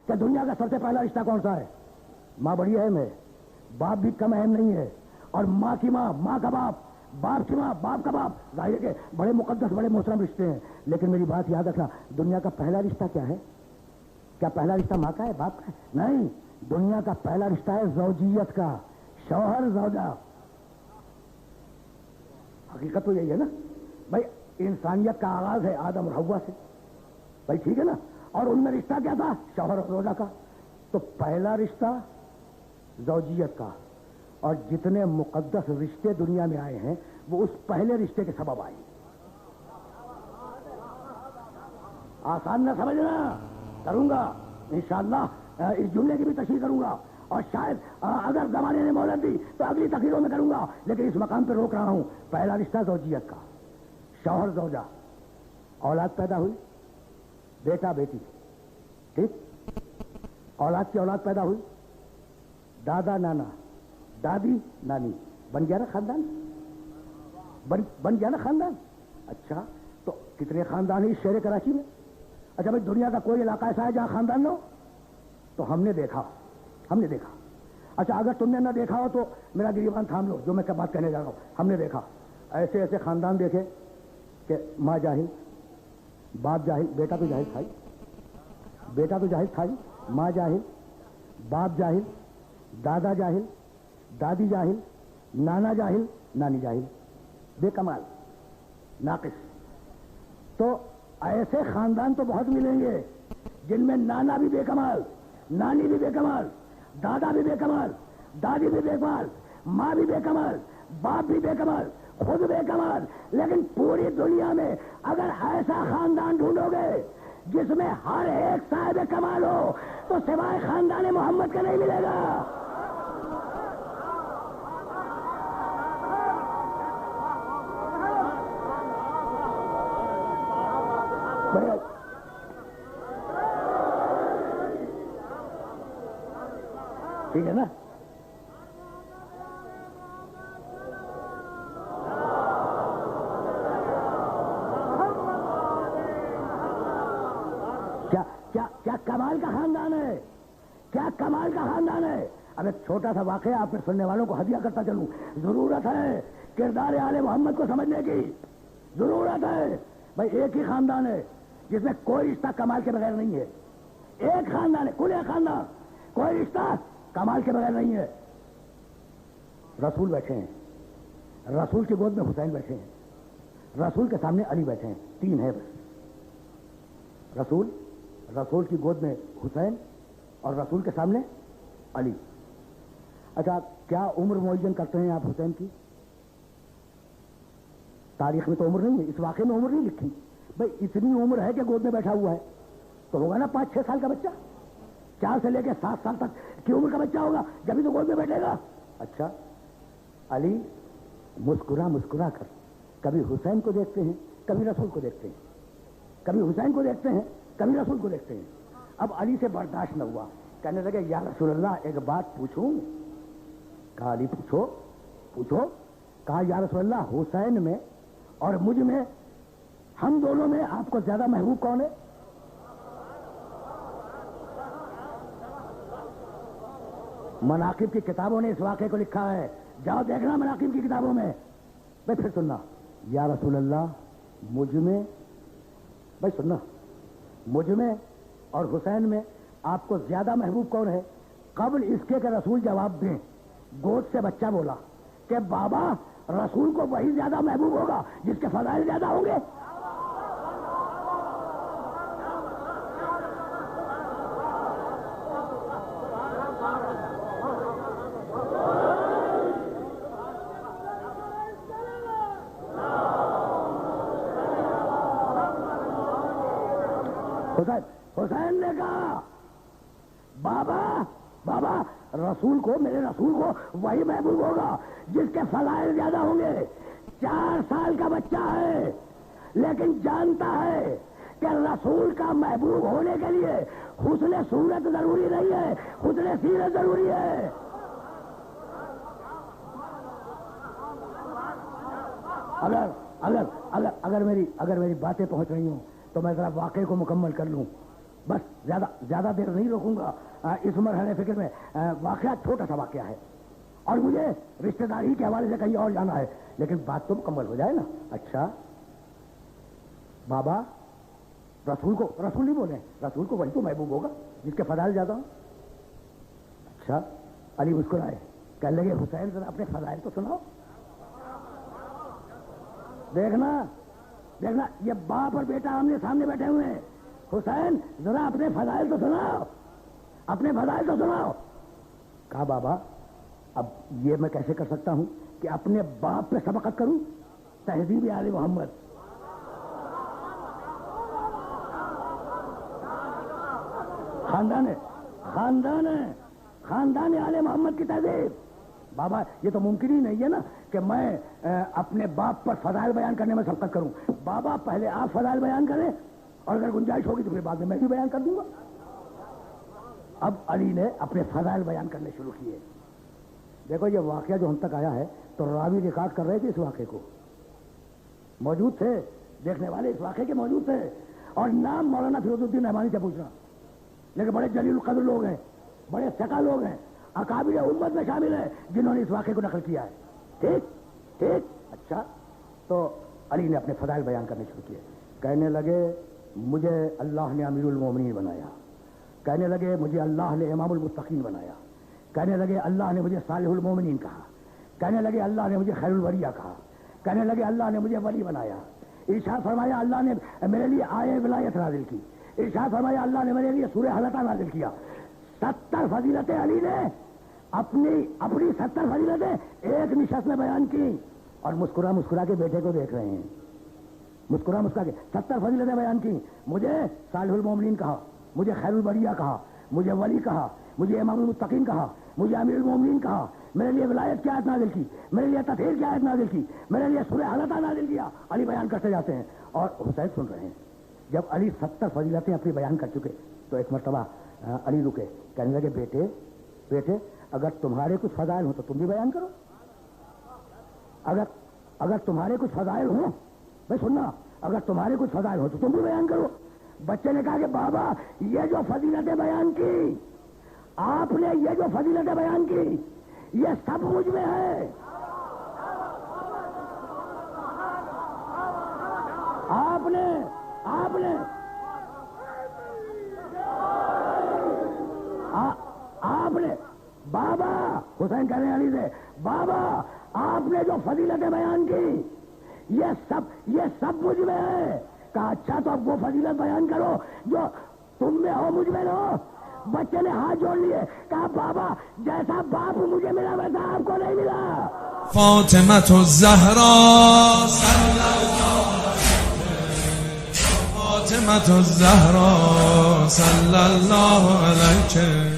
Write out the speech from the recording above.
کہ دنیا کا سب سے پہلا رشتہ کون سا ہے؟ ماں بڑی اہم ہے، باپ بھی کم اہم نہیں ہے، اور ماں کی ماں، ماں کا باپ، باپ کی ماں، باپ کا باپ، ظاہر ہے کہ بڑے مقدس بڑے محترم رشتے ہیں، لیکن میری بات یاد رکھنا، دنیا کا پہلا رشتہ کیا ہے؟ کیا پہلا رشتہ ماں کا ہے، باپ کا ہے؟ نہیں، دنیا کا پہلا رشتہ ہے زوجیت کا، شوہر زوجہ۔ حقیقت تو یہی ہے نا بھائی، انسانیت کا آغاز ہے آدم اور حوا سے، بھائی ٹھیک ہے نا، اور ان میں رشتہ کیا تھا؟ شوہر اور زوجہ کا۔ تو پہلا رشتہ زوجیت کا، اور جتنے مقدس رشتے دنیا میں آئے ہیں وہ اس پہلے رشتے کے سبب آئے۔ آسان نہ سمجھنا، کروں گا انشاءاللہ، اس جملے کی بھی تشریح کروں گا، اور شاید اگر زمانے نے مہلت دی تو اگلی تقریروں میں کروں گا، لیکن اس مقام پہ روک رہا ہوں۔ پہلا رشتہ زوجیت کا، شوہر زوجہ، اولاد پیدا ہوئی، بیٹا بیٹی، ٹھیک، اولاد کی اولاد پیدا ہوئی، دادا نانا، دادی نانی، بن گیا نا خاندان، بن گیا نا خاندان۔ اچھا، تو کتنے خاندان ہیں اس شہر کراچی میں؟ اچھا بھائی، دنیا کا کوئی علاقہ ایسا ہے جہاں خاندان نہ ہو؟ تو ہم نے دیکھا۔ اچھا، اگر تم نے نہ دیکھا ہو تو میرا گریبان تھام لو، جو میں بات کہنے جا رہا ہوں۔ ہم نے دیکھا ایسے ایسے خاندان دیکھے کہ ماں جاہل، باپ جاہل، بیٹا تو جاہل تھا ہی، ماں جاہل، باپ جاہل، دادا جاہل، دادی جاہل، نانا جاہل، نانی جاہل، بے کمال، ناقص۔ تو ایسے خاندان تو بہت ملیں گے جن میں نانا بھی بے کمال، نانی بھی بے کمال، دادا بھی بے کمال، دادی بھی بے کمال، ماں بھی بے کمال، باپ بھی بے کمال، خود بے کمال۔ لیکن پوری دنیا میں اگر ایسا خاندان ڈھونڈو گے جس میں ہر ایک صاحب کمال ہو تو سوائے خاندان محمد کا نہیں ملے گا۔ ٹھیک ہے نا؟ کیا کمال کا خاندان ہے، کیا کمال کا خاندان ہے۔ اب ایک چھوٹا سا واقعہ آپ نے سننے والوں کو ہدیہ کرتا چلوں۔ ضرورت ہے کردار آل محمد کو سمجھنے کی، ضرورت ہے۔ بھائی ایک ہی خاندان ہے جس میں کوئی رشتہ کمال کے بغیر نہیں ہے، ایک خاندان ہے، کل ایک خاندان، کوئی رشتہ کمال کے بغیر نہیں ہے۔ رسول بیٹھے ہیں، رسول کی گود میں حسین بیٹھے ہیں، رسول کے سامنے علی بیٹھے ہیں، تین ہے بس، رسول کی گود میں حسین اور رسول کے سامنے علی۔ اچھا، کیا عمر معین کرتے ہیں آپ حسین کی؟ تاریخ میں تو عمر نہیں ہے، اس واقعے میں عمر نہیں لکھی۔ بھائی اتنی عمر ہے کہ گود میں بیٹھا ہوا ہے تو ہوگا نا 5-6 سال کا بچہ، 4 سے لے کے 7 سال تک کی عمر کا بچہ ہوگا، جبھی تو گود میں بیٹھے گا۔ اچھا، علی مسکرا کر کبھی حسین کو دیکھتے ہیں، کبھی رسول کو دیکھتے ہیں، کبھی حسین کو دیکھتے ہیں، کبھی رسول کو دیکھتے ہیں۔ اب علی سے برداشت نہ ہوا، کہنے لگے یا رسول اللہ ایک بات پوچھوں؟ کہا علی پوچھو۔ کہا یا رسول اللہ، حسین میں اور مجھ میں، ہم دونوں میں آپ کو زیادہ محبوب کون ہے؟ مناقب کی کتابوں نے اس واقعے کو لکھا ہے، جاؤ دیکھنا مناقب کی کتابوں میں۔ بھائی پھر سننا، یا رسول اللہ مجھ میں، بھائی سننا، مجھ میں اور حسین میں آپ کو زیادہ محبوب کون ہے؟ قبل اس کے کہ رسول جواب دیں، گود سے بچہ بولا کہ بابا رسول کو وہی زیادہ محبوب ہوگا جس کے فضائل زیادہ ہوں گے۔ حسین نے کہا بابا رسول کو، میرے رسول کو وہی محبوب ہوگا جس کے فضائل زیادہ ہوں گے۔ 4 سال کا بچہ ہے لیکن جانتا ہے کہ رسول کا محبوب ہونے کے لیے حسن صورت ضروری نہیں ہے، حسن سیرت ضروری ہے۔ اگر میری باتیں پہنچ رہی ہوں تو میں ذرا واقعے کو مکمل کر لوں۔ بس زیادہ دیر نہیں روکوں گا اس مرحلے فکر میں. واقعہ چھوٹا سا واقعہ ہے اور مجھے رشتہ داری کے حوالے سے کہیں اور جانا ہے, لیکن بات تو مکمل ہو جائے نا. اچھا بابا, رسول نہیں بولے, رسول کو وہی تو محبوب ہوگا جس کے فضائل زیادہ ہوں. اچھا علی مسکرائے, کہنے لگے حسین ذرا اپنے فضائل تو سناؤ. دیکھنا یہ باپ اور بیٹا آمنے سامنے بیٹھے ہوئے ہیں. حسین ذرا اپنے فضائل تو سناؤ, اپنے فضائل تو سناؤ. کہا بابا اب یہ میں کیسے کر سکتا ہوں کہ اپنے باپ پہ سبقت کروں. تہذیب آل محمد, خاندان آل محمد کی تہذیب. بابا یہ تو ممکن ہی نہیں ہے نا کہ میں اپنے باپ پر فضائل بیان کرنے میں سبقت کروں. بابا پہلے آپ فضائل بیان کریں اور اگر گنجائش ہوگی تو پھر بعد میں بھی بیان کر دوں گا. اب علی نے اپنے فضائل بیان کرنے شروع کیے. دیکھو یہ واقعہ جو ہم تک آیا ہے تو راوی ریکارڈ کر رہے تھے اس واقعے کو, موجود تھے, دیکھنے والے اس واقعے کے موجود تھے, اور نام مولانا فیروز الدین نعمانی سے پوچھنا. لیکن بڑے جلیل القدر لوگ ہیں, بڑے ثقہ لوگ ہیں, اکابر امت میں شامل ہیں جنہوں نے اس واقعے کو نقل کیا ہے. ٹھیک. اچھا تو علی نے اپنے فضائل بیان کرنے شروع کیے. کہنے لگے مجھے اللہ نے امیر المومنین بنایا, کہنے لگے مجھے اللہ نے امام المتقین بنایا, کہنے لگے اللہ نے مجھے صالح المومنین کہا, کہنے لگے اللہ نے مجھے خیر الوریہ کہا, کہنے لگے اللہ نے مجھے ولی بنایا. ارشاد فرمایا اللہ نے میرے لیے آیہ ولایت نازل کی. ارشاد فرمایا اللہ نے میرے لیے سورہ حلقہ نازل کیا. 70 فضیلتیں علی نے اپنی 70 فضیلتیں ایک نشست میں بیان کی. اور مسکرا کے بیٹے کو دیکھ رہے ہیں, مسکرا کے 70 فضیلتیں بیان کی. مجھے صالح المومنین کہا, مجھے خیر البریہ کہا, مجھے ولی کہا, مجھے امام المتقین کہا, مجھے امیر المومنین کہا, میرے لیے ولایت کی آیت نازل کی, میرے لیے تطہیر کی آیت نازل کی, میرے لیے سورہ حلقہ نازل کیا. علی بیان کرتے جاتے ہیں اور حسین سن رہے ہیں. جب علی 70 فضیلتیں اپنی بیان کر چکے تو ایک مرتبہ علی رکے, کہنے لگے بیٹے اگر تمہارے کچھ فضائل ہوں تو تم بھی بیان کرو. اگر تمہارے کچھ فضائل ہوں, بھائی سننا, اگر تمہارے کچھ فضائل ہوں تو تم بھی بیان کرو. بچے نے کہا کہ بابا یہ جو فضیلتیں بیان کی, آپ نے یہ جو فضیلتیں بیان کی یہ سب مجھ میں ہے. آپ نے بابا, حسین کہہ رہے ہیں علی سے, بابا آپ نے جو فضیلتیں بیان کی یہ سب مجھ میں ہے. کہا اچھا تو اب وہ فضیلت بیان کرو جو تم میں ہو مجھ میں ہو. بچے نے ہاتھ جوڑ لیے, کہا بابا جیسا باپ مجھے ملا ویسا آپ کو نہیں ملا. فاطمة الزهراء فاطمة الزهراء صلی اللہ علیہ